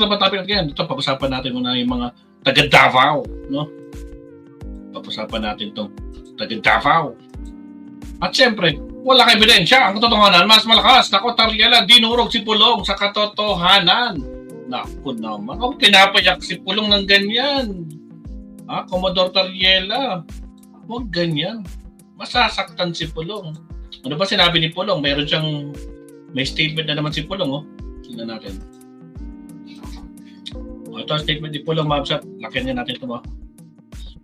ba topic natin? Ito, pag-usapan natin muna yung mga taga Davao, no? Pag-usapan natin itong taga Davao. At syempre, wala kang ebidensya. Ang katotohanan, mas malakas. Nako, Tariela, dinurog si Pulong sa katotohanan. Naku naman, pinapayak si Pulong ng ganyan. Commodore Tariela, huwag ganyan. Masasaktan si Pulong. Ano ba sinabi ni Pulong? May statement na naman si Pulong, oh. Tingnan natin. Ito ang statement ni Pulong, mabsat. Lakihan niya natin ito, oh.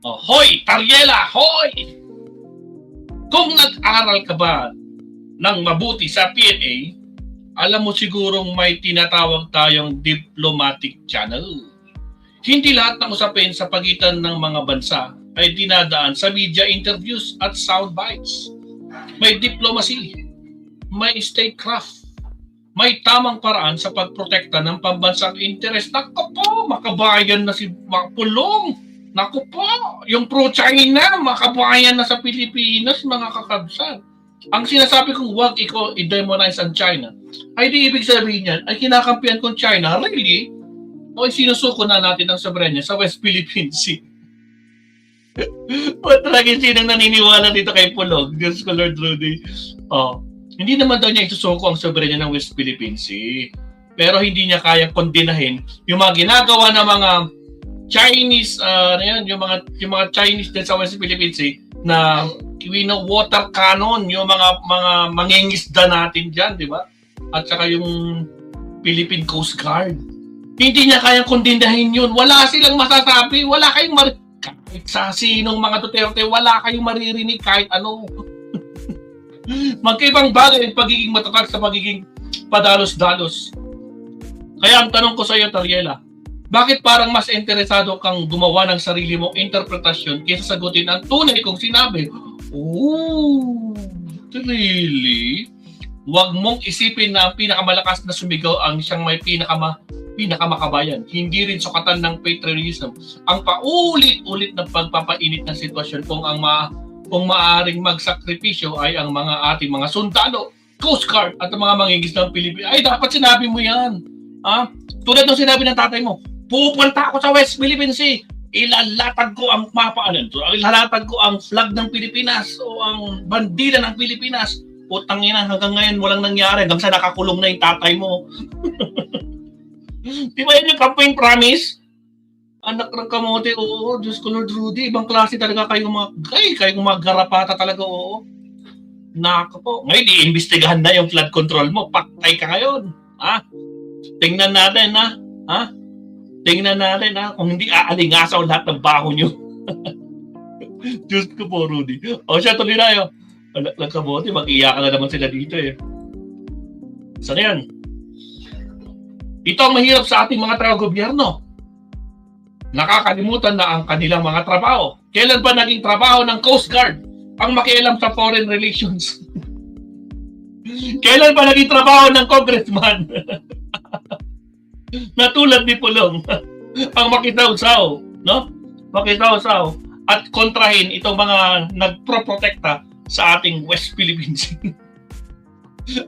Hoy, Tariela, hoy! Kung nag-aral ka ba ng mabuti sa PNA, alam mo sigurong may tinatawag tayong diplomatic channel. Hindi lahat ng usapin sa pagitan ng mga bansa ay dinadaan sa media interviews at soundbites. May diplomacy, may statecraft, may tamang paraan sa pagprotekta ng pambansang interes. Naku po, makabayan na si Pulong. Naku po, yung pro-China, makabayan na sa Pilipinas, mga kakabsat. Ang sinasabi kong huwag i-demonize ang China, ay di ibig sabihin yan, ay kinakampihan kong China, really? O sinusuko na natin ang soberanya sa West Philippine Sea. Matragin sinang naniniwala dito kay Pulong, Diyos ko Lord Rudy. Hindi naman daw niya isusuko ang soberanya ng West Philippine Sea. Pero hindi niya kayang kondenahin yung mga ginagawa ng mga Chinese, yung mga Chinese din sa West Philippine Sea na water cannon, yung mga mangingisda natin diyan, di ba? At saka yung Philippine Coast Guard. Hindi niya kayang kondenahin yun. Wala silang masasabi, wala kayong kahit sa sinong mga Duterte, wala kayong maririnig kahit ano. Magkaibang bagay ang pagiging matatag sa pagiging padalos-dalos. Kaya ang tanong ko sa iyo, Tariela, bakit parang mas interesado kang gumawa ng sarili mong interpretasyon kaysa sagutin ang tunay kong sinabi? Really? Huwag mong isipin na ang pinakamalakas na sumigaw ang siyang may pinakamakabayan. Hindi rin sukatan ng patriotism ang paulit-ulit na pagpapainit ng sitwasyon kung maaring magsakripisyo ay ang ating mga sundalo, Coast Guard at ang mga mangingisda ng Pilipinas. Ay, dapat sinabi mo yan. Tulad ng sinabi ng tatay mo, pupunta ako sa West Philippine Sea. Ilalatag ko ang ilalatag ko ang flag ng Pilipinas o ang bandila ng Pilipinas. Putang ina, hanggang ngayon walang nangyari. Hanggang sa nakakulong na yung tatay mo. Di ba yun yung campaign promise? Anak ng kamote, oo. Diyos ko Lord Rudy, ibang klase talaga kayong mga garapata talaga, oo. Nako po. Ngayon, iimbestigahan na yung flood control mo. Patay ka ngayon. Tingnan natin, Tingnan natin, kung hindi aalingasaw lahat ng baho nyo. Diyos ko po, Rudy. Siya, tuloy na yun. Anak ng kamote, mag-iyakan na naman sila dito eh. Saan yan? Ito ang mahirap sa ating mga taga-gobyerno. Nakakalimutan na ang kanilang mga trabaho. Kailan ba naging trabaho ng Coast Guard ang makialam sa foreign relations? Kailan ba naging trabaho ng congressman? Na tulad ni Pulong ang makitausaw, no? Makitausaw at kontrahin itong mga nagproprotekta sa ating West Philippines.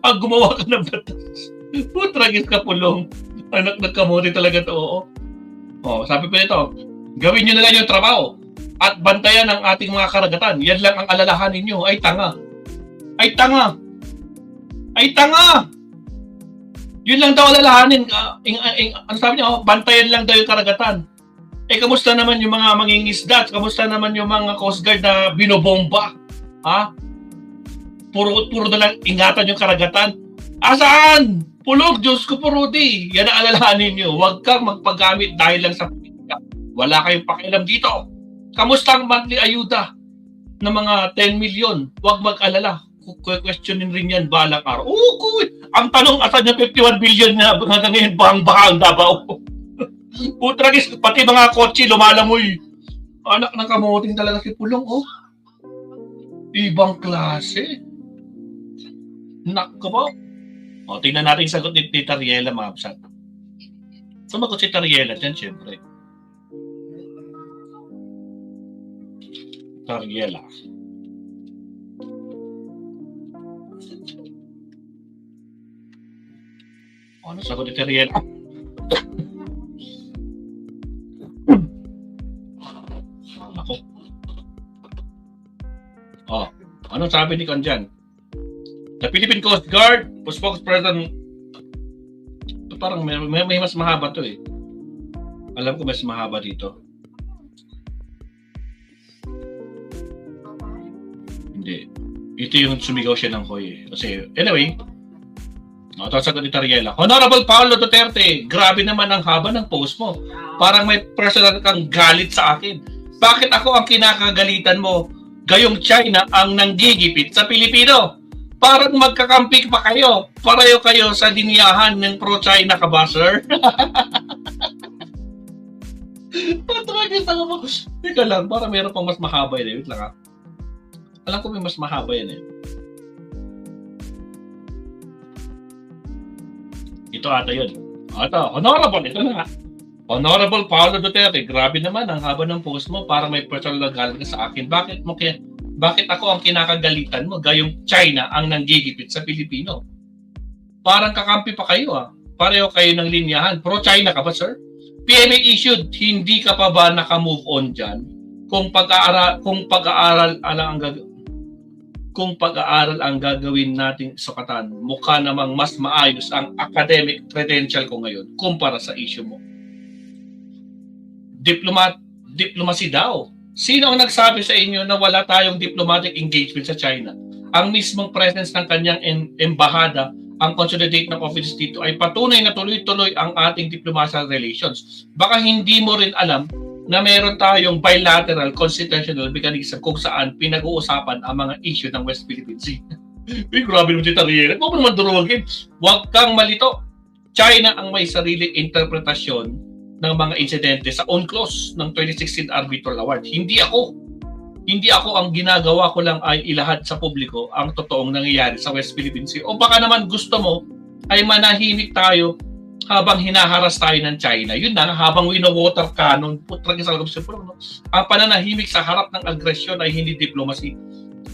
Ang gumawa ka ng batas. Putragis ka, Pulong. Anak ng kamote talaga to. Sabi pa nito, gawin nyo na lang yung trabaho at bantayan ang ating mga karagatan. Yan lang ang alalahanin nyo. Ay tanga. Ay tanga. Ay tanga. Yun lang daw alalahanin. Ang sabi niya, bantayan lang daw yung karagatan. Kamusta naman yung mga mangingisda? Kamusta naman yung mga Coast Guard na binobomba? Puro na lang ingatan yung karagatan. Saan? Pulog, Diyos ko po, Rudy. Yan ang alalahanin nyo. Huwag kang magpagamit dahil lang sa politika. Wala kayong pakialam dito. Kamusta ang monthly ayuda ng mga 10 million? Huwag mag-alala. Questionin rin yan balang araw. Ang tanong, asan yung 51 billion na hanggang ngayon bahang-bahang Davao? Putragis, pati mga kotse lumalamoy. Anak ng kamoting talaga si Pulong, Ibang klase. Nako po. Tingnan natin yung sagot ni Tariela, mga kapsat. Sumagot si Tariela dyan, syempre. Tariela. Ano sagot ni Tariela? Anong sabi ni Kan dyan? The Philippine Coast Guard, spokesperson, parang may mas mahaba to eh. Alam ko mas mahaba dito. Hindi. Ito yung sumigaw siya ng hoy eh. Kasi, anyway, ito sagot ni Tariela. Honorable Paolo Duterte, grabe naman ang haba ng post mo. Parang may personal kang galit sa akin. Bakit ako ang kinakagalitan mo? Gayong China ang nanggigipit sa Pilipino. Parang magkakampi pa kayo. Pareho kayo sa linyahan ng pro-China ka ba, sir? Patragis ako. Teka lang, para meron pang mas mahaba yun. Wait lang ha. Alam ko may mas mahaba yan eh. Ito ata yun. Ito, honorable. Ito na nga. Honorable Paolo Duterte, grabe naman ang haba ng post mo. Parang may personal na galit ka sa akin. Bakit ako ang kinakagalitan mo? Gayong China ang nanggigipit sa Pilipino. Parang kakampi pa kayo ah. Pareho kayo ng linyahan. Pro-China ka ba, sir? PMA issued, hindi ka pa ba naka-move on dyan? Kung pag-aaral ang gagawin nating sukatan, mukha namang mas maayos ang academic credential ko ngayon kumpara sa issue mo. Diplomacy daw. Sino ang nagsabi sa inyo na wala tayong diplomatic engagement sa China? Ang mismong presence ng kanyang embahada, ang consolidate ng office dito ay patunay na tuloy-tuloy ang ating diplomatic relations. Baka hindi mo rin alam na meron tayong bilateral constitutional mechanism kung saan pinag-uusapan ang mga issue ng West Philippine Sea. Uy, grabe naman si Tariela. Huwag mo naman durugin. Huwag kang malito. China ang may sariling interpretasyon ng mga insidente sa UNCLOS ng 2016 Arbitral Award. Hindi ako ang ginagawa ko lang ay ilahad sa publiko ang totoong nangyayari sa West Philippine Sea. O baka naman gusto mo ay manahimik tayo habang hinaharas tayo ng China. Yun na, habang wino-water cannon, ang pananahimik sa harap ng agresyon ay hindi diplomacy.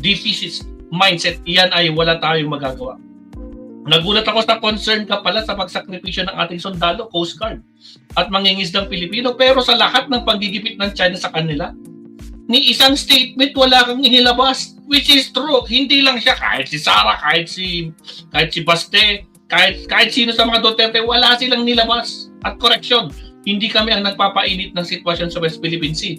Deficit mindset, iyan ay wala tayong magagawa. Nagulat ako sa concern ka pala sa pagsakripisyo ng ating sundalo, Coast Guard, at mangingisdang Pilipino, pero sa lahat ng paggigipit ng China sa kanila, ni isang statement wala kang inilabas, which is true. Hindi lang siya, kahit si Sara, kahit si Baste, kahit sino sa mga Duterte, wala silang nilabas. At correction, hindi kami ang nagpapainit ng sitwasyon sa West Philippine Sea.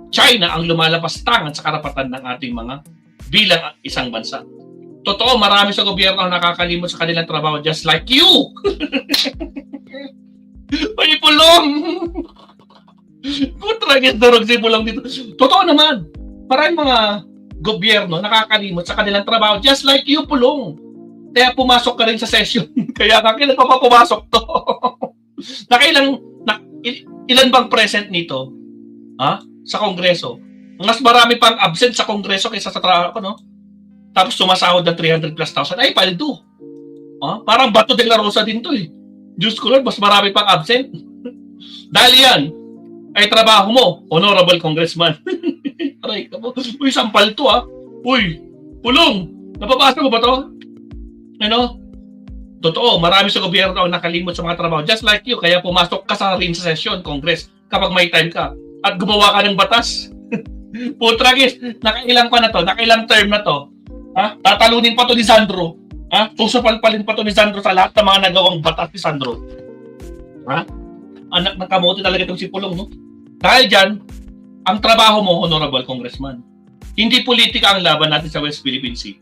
China ang lumalabas tangan sa karapatan ng ating mga bilang isang bansa. Totoo, marami sa gobyerno ang nakakalimot sa kanilang trabaho just like you. Ay, pulong! Putragis darog si pulong dito. Totoo naman, maraming mga gobyerno nakakalimot sa kanilang trabaho just like you, pulong. Kaya pumasok ka rin sa session. Kaya kailan pa pumasok to? Ilan bang present nito? Ha? Sa Kongreso? Mas marami pang absent sa Kongreso kaysa sa trabaho, no? Tapos sumasahod ng 300 plus thousand. Ay, paldo. Parang Bato de la Rosa din to eh. Diyos ko Lord, mas marami pang absent. Dahil yan, ay trabaho mo, honorable congressman. Aray ka mo. Uy, sampal to ah. Uy, pulong. Napapasa mo ba to? Ano? Totoo, marami sa gobyerno ang nakalimot sa mga trabaho. Just like you, kaya pumasok ka sa rin sa session, Congress, kapag may time ka. At gumawa ka ng batas. Putragis, nakailang pa na to, nakailang term na to. Ha? Tatalunin pa to ni Sandro. Ha? Susupalpalin pa to ni Sandro sa lahat ng mga nagawang batas ni Sandro. Ha? Anak ng kamote talaga itong si Pulong, no? Dahil dyan, ang trabaho mo, honorable congressman, hindi politika ang laban natin sa West Philippine Sea.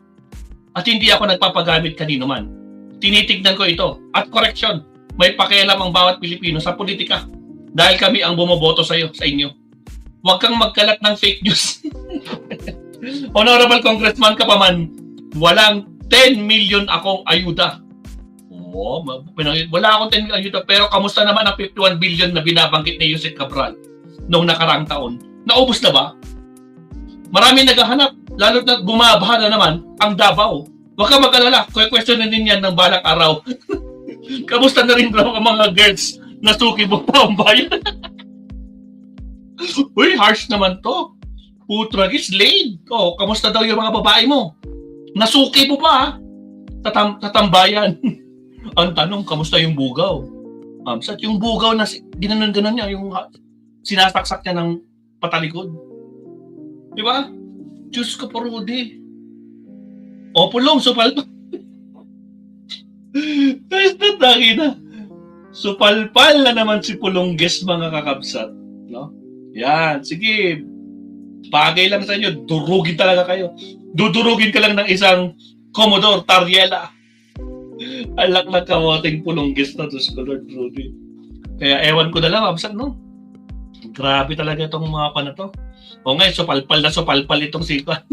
At hindi ako nagpapagamit kanino man. Tinitignan ko ito. At correction, may pakialam ang bawat Pilipino sa politika. Dahil kami ang bumoboto sa inyo. Huwag kang magkalat ng fake news. Honorable Congressman ka pa man, walang 10 million akong ayuda. Wala akong 10 million ayuda, pero kamusta naman ang 51 billion na binabanggit ni Yusek Cabral noong nakaraang taon? Naubos na ba? Marami naghahanap, lalo na bumabaha na naman ang Davao. Huwag ka mag-alala, question na din yan ng balang araw. Kamusta na rin daw ang mga girls na suki mo pa ang bayan? Uy, harsh naman to. Putragis, Lane. Kamusta daw yung mga babae mo? Nasuki mo pa, sa tambayan. Ang tanong, kamusta yung bugaw? Sat yung bugaw na ginanon-ganon niya, yung sinasaksak niya ng patalikod. Di ba? Diyos ko, Rudy. O pulong, supalpal. Tapos na. Supalpal na naman si Pulong Guest, mga kakabsat. No? Yan, sige. Bagay lang sa inyo. Durugin talaga kayo. Dudurugin ka lang ng isang Commodore Tariela. Alak na kamoting Pulong Guest na to, Scholar Rudy. Kaya ewan ko na lang, absat, no? Grabe talaga itong mga pa na to. O ngayon, supalpal itong sika.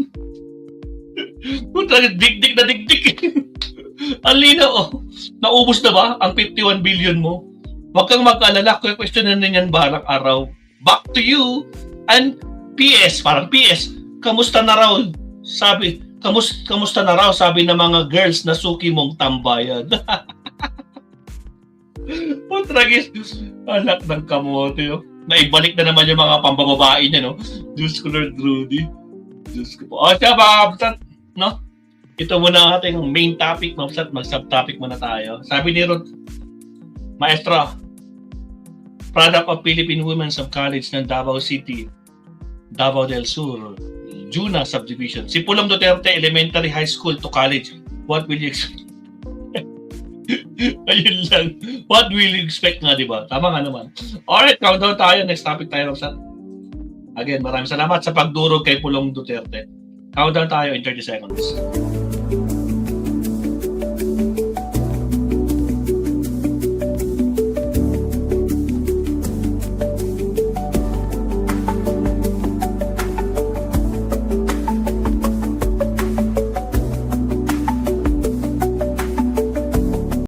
Digdig na digdig. Ang linaw, oh. Naubos na ba ang 51 billion mo? Huwag kang mag-alala, question na ninyan barang araw. Back to you. And PS, parang PS, kamusta na raw? Sabi, kamusta na raw? Sabi ng mga girls na suki mong tambayan. Oh, tragis. Anak ng kamote, oh. Naibalik na naman yung mga pambababae niya, no? Diyos ko, Lord Rudy. Diyos ko po. O, siya ba, no? Ito muna ang ating main topic, mag-subtopic muna tayo. Sabi ni Ruth, Maestro, product of Philippine Women's of College ng Davao City, Davao del Sur, Juna Subdivision. Si Pulong Duterte, elementary, high school to college. What will you expect? Ayun lang. What will you expect nga, di ba? Tama nga naman. Alright, countdown tayo. Next topic tayo, Ramsat. Again, maraming salamat sa pagdurog kay Pulong Duterte. Countdown tayo in 30 seconds.